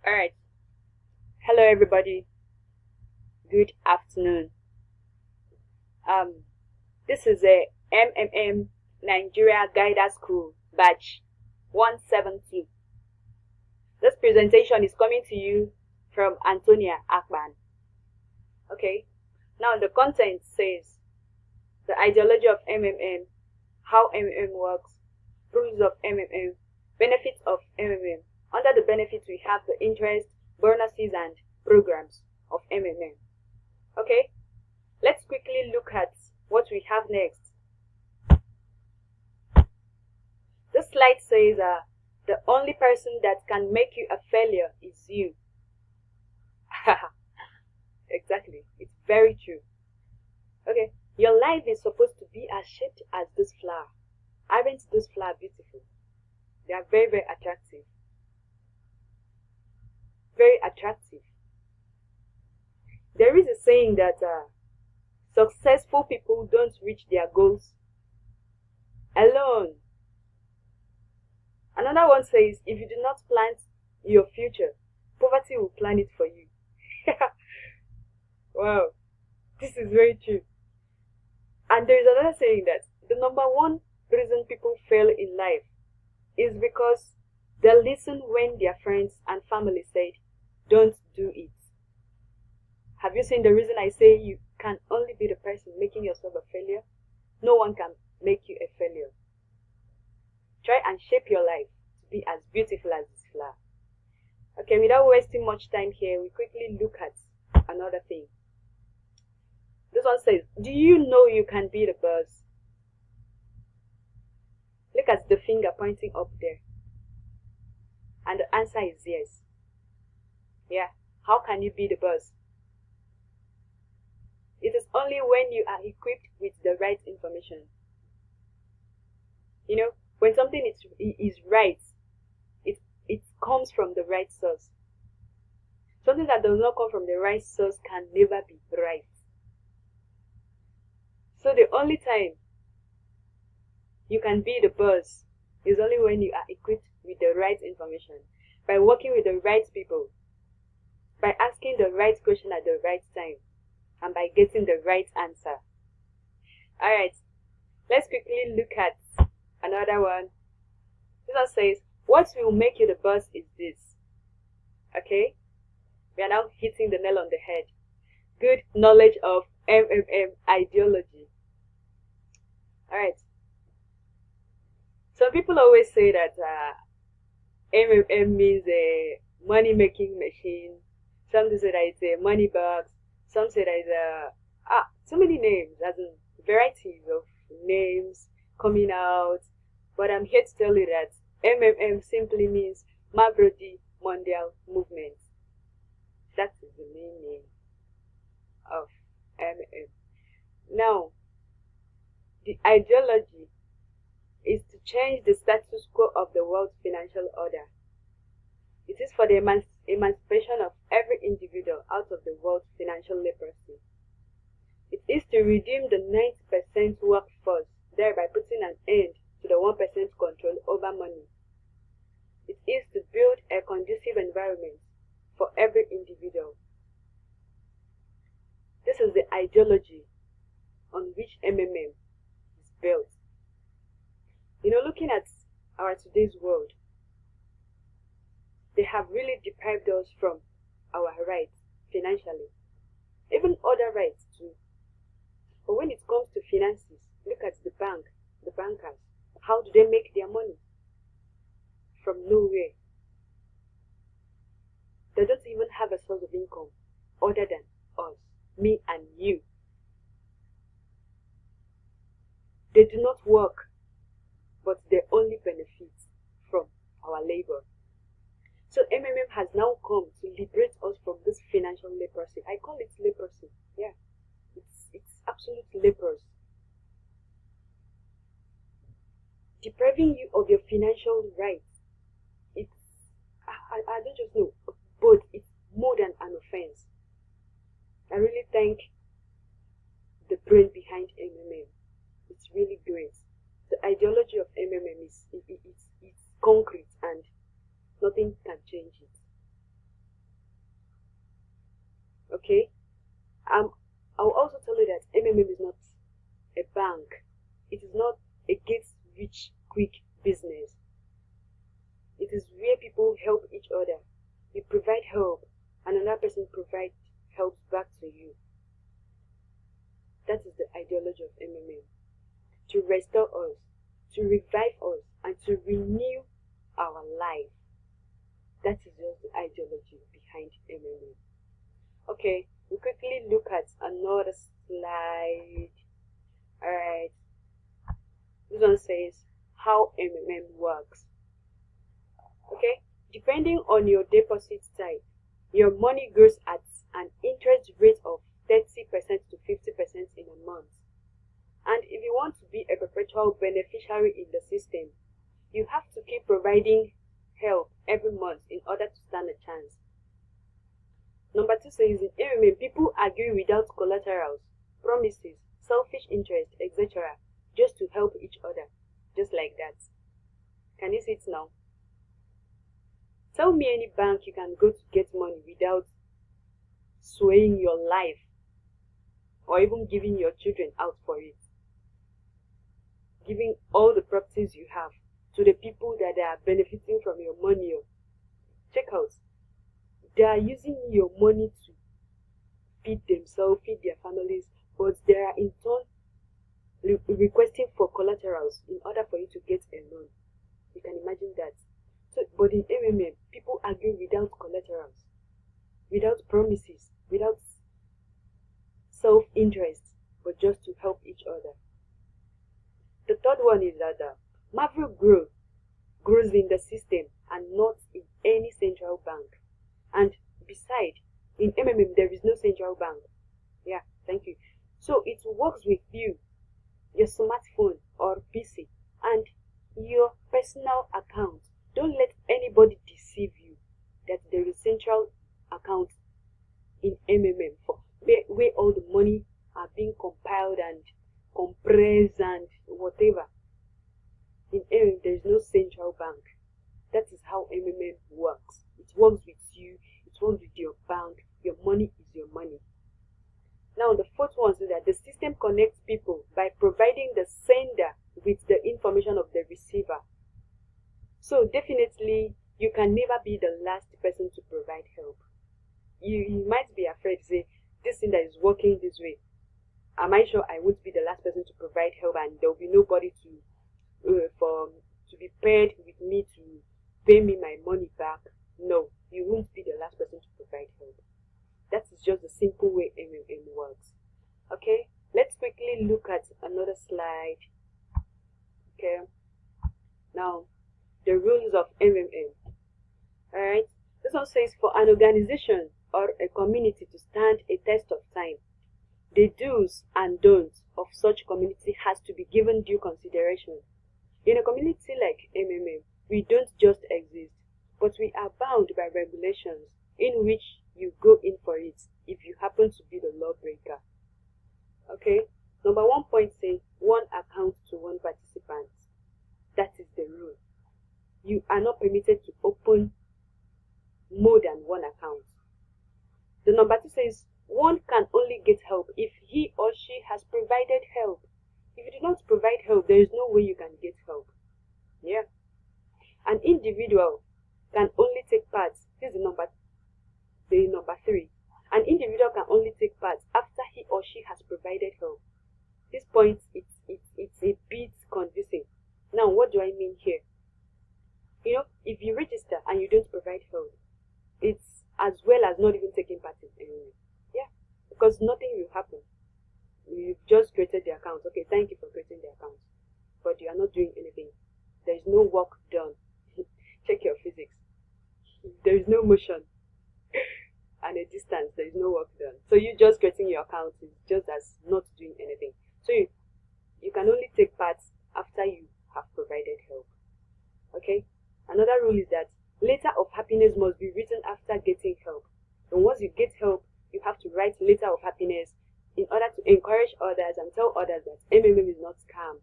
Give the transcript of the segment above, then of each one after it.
Alright, hello everybody, good afternoon. Um, this is a MMM Nigeria Guider School batch 172. This presentation is coming to you from Antonia Akban. Okay, now the content says the ideology of MMM, how MMM works, rules of MMM, benefits of MMM. Under the benefits we have the interest, bonuses and programs of MMM. Okay, let's quickly look at what we have next. This slide says the only person that can make you a failure is you. Exactly, it's very true. Okay, your life is supposed to be as shaped as this flower. Aren't those flowers beautiful? They are very, very attractive. Very attractive. There is a saying that successful people don't reach their goals alone. Another one says, if you do not plant your future, poverty will plan it for you. Wow, this is very true. And there is another saying that the number one reason people fail in life is because they listen when their friends and family said, don't do it. Have you seen the reason I say you can only be the person making yourself a failure? No one can make you a failure. Try and shape your life to be as beautiful as this flower. Okay, without wasting much time here, we quickly look at another thing. This one says, do you know you can be the boss? Look at the finger pointing up there. And the answer is yes. Yeah, how can you be the boss? It is only when you are equipped with the right information. You know, when something is right, it comes from the right source. Something that does not come from the right source can never be right. So the only time you can be the boss is only when you are equipped with the right information, by working with the right people, by asking the right question at the right time, and by getting the right answer. Alright, let's quickly look at another one. This one says, what will make you the boss is this. Okay, we are now hitting the nail on the head. Good knowledge of MMM ideology. Alright, some people always say that MMM means a money making machine. Some say that it's a money box. Some say that it's so many names, as in varieties of names coming out. But I'm here to tell you that MMM simply means Mavrodi Mondial Movement. That is the main name of MMM. Now, the ideology is to change the status quo of the world's financial order. It is for the emancipation of every individual out of the world's financial leprosy. It is to redeem the 90% workforce, thereby putting an end to the 1% control over money. It is to build a conducive environment for every individual. This is the ideology on which MMM is built. You know, looking at our today's world, they have really deprived us from our rights financially, even other rights too. But when it comes to finances, look at the bankers. How do they make their money? From nowhere. They don't even have a source of income other than us, me and you. They do not work, but they only benefit from our labor. So MMM has now come to liberate us from this financial leprosy. I call it leprosy. Yeah, it's absolute leprosy. Depriving you of your financial rights. I don't just know, but it's more than an offense. I really thank the brain behind MMM. It's really great. The ideology of MMM is it's concrete and nothing can change it. Okay? I'll also tell you that MMM is not a bank. It is not a get rich quick business. It is where people help each other. You provide help, and another person provides help back to you. That is the ideology of MMM. To restore us, to revive us, and to renew our life. That is just the ideology behind MMM. Okay, we quickly look at another slide. Alright, this one says how MMM works. Okay, depending on your deposit type, your money grows at an interest rate of 30% to 50% in a month. And if you want to be a perpetual beneficiary in the system, you have to keep providing help every month in order to stand a chance. Number 2 says in MMM, people agree without collaterals, promises, selfish interest, etc. just to help each other. Just like that. Can you see it now? Tell me any bank you can go to get money without swaying your life or even giving your children out for it. Giving all the properties you have to the people that are benefiting from your money. Check out. They are using your money to feed themselves, feed their families, but they are in turn requesting for collaterals in order for you to get a loan. You can imagine that. So, but in MMM, people agree without collaterals, without promises, without self-interest, but just to help each other. The third one is that Maverick grows in the system and not in any central bank. And besides, in MMM, there is no central bank. Yeah, thank you. So it works with you, your smartphone or PC, and your personal account. Don't let anybody deceive you that there is central account in MMM for where all the money are being compiled and compressed and whatever. In MMM, there is no central bank. That is how MMM works. It works with you. It works with your bank. Your money is your money. Now, the fourth one is that the system connects people by providing the sender with the information of the receiver. So definitely, you can never be the last person to provide help. You might be afraid to say, this thing that is working this way, am I sure I would be the last person to provide help and there will be nobody to be paired with me to pay me my money back? No, you won't be the last person to provide help. That is just the simple way MMM works. Okay, let's quickly look at another slide. Okay, now the rules of MMM. Alright, this one says for an organization or a community to stand a test of time, the do's and don'ts of such community has to be given due consideration. In a community like MMM, we don't just exist, but we are bound by regulations in which you go in for it if you happen to be the lawbreaker. Okay, number 1 point says one account to one participant. That is the rule. You are not permitted to open more than one account. The number 2 says one can only get help if he or she has provided help. If you do not provide help, there is no way you can get help. Yeah. An individual can only take part. This is the number 3. An individual can only take part after he or she has provided help. This point, it's a bit confusing. Now, what do I mean here? You know, if you register and you don't provide help, it's as well as not even taking part in anything. Yeah, because nothing will happen. You've just created the account. Okay, thank you for creating the account, but you are not doing anything. There is no work done. Check your physics. There is no motion and a distance. There is no work done. So you just creating your account is just as not doing anything. So you can only take part after you have provided help. Okay. Another rule is that letter of happiness must be written after getting help. And once you get help, you have to write letter of happiness in order to encourage others and tell others that MMM is not scam,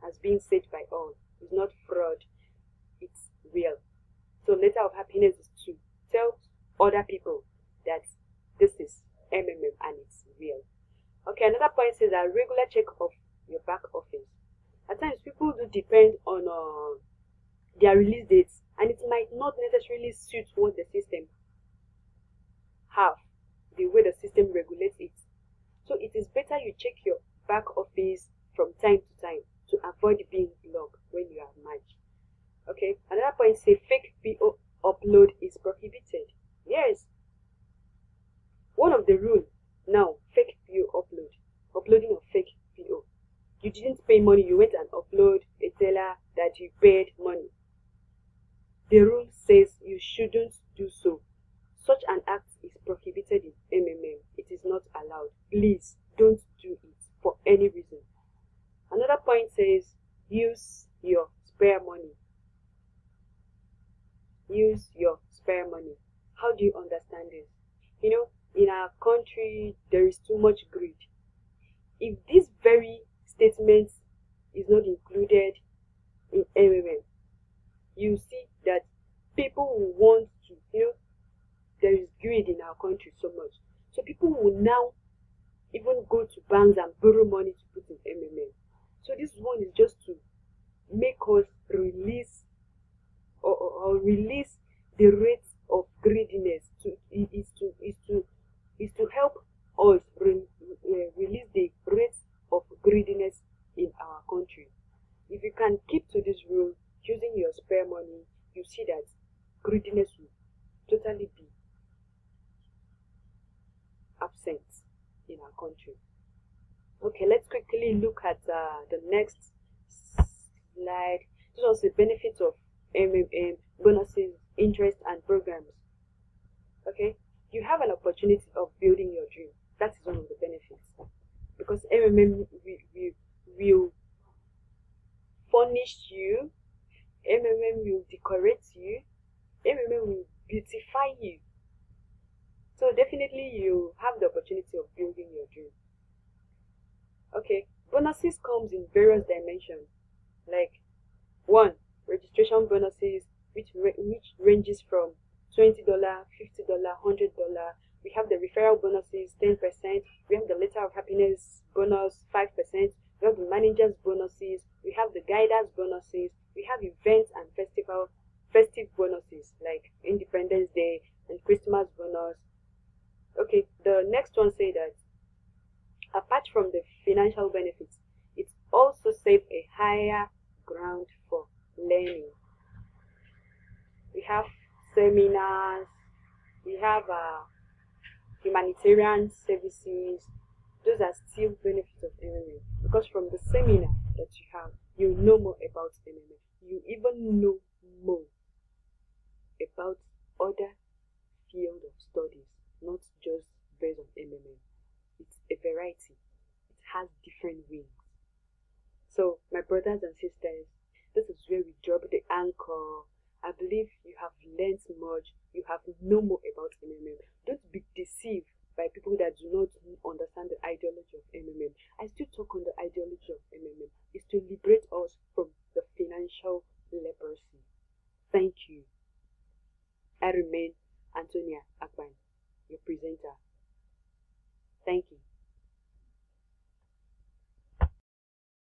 as being said by all. It's not fraud. It's real. So letter of happiness is to tell other people that this is check of your back office. At times, people do depend on their release dates, and it might not necessarily suit what the system have, the way the system regulates it. So it is better you check your back office from time to time to avoid being blocked when you are merged. Okay, another point say fake PO upload is prohibited. Yes, one of the rule now, fake PO upload, uploading of fake PO. You didn't pay money, you went and upload a teller that you paid money. The rule says you shouldn't do so. Such an act is prohibited in MMM. It is not allowed. Please don't do it for any reason. Another point says use your spare money. Use your spare money. How do you understand this? You know, in our country, there is too much greed. If this very statement is not included in MMM, you see that people will want to, there is greed in our country so much. So people will now even go to banks and borrow money to put in MMM. So this one is just to make us release or release the rate of greediness. Is to help us release the rate of greediness in our country. If you can keep to this rule, using your spare money, you see that greediness will totally be absent in our country. Okay, let's quickly look at the next slide. This was the benefits of MMM, bonuses, interest, and programs. Okay, you have an opportunity of building your dream. That is one of the benefits, because MMM will furnish you, MMM will decorate you, MMM will beautify you. So definitely you have the opportunity of building your dream. Okay, bonuses comes in various dimensions, like 1, registration bonuses, which ranges from $20, $50, $100. We have the referral bonuses, 10%. We have the letter of happiness bonus, 5%. We have the manager's bonuses. We have the guidance bonuses. We have events and festive bonuses like Independence Day and Christmas bonus. Okay, the next one say that apart from the financial benefits, it also saves a higher ground for learning. We have seminars, we have humanitarian services. Those are still benefits of MMM, because from the seminar that you have, you know more about MMM. You even know more about other field of studies, not just based on MMM. It's a variety. It has different wings. So, my brothers and sisters, this is where we drop the anchor. I believe you have learned much. You have known more about MMM. Don't be deceived by people that do not understand the ideology of MMM. I still talk on the ideology of MMM. It's to liberate us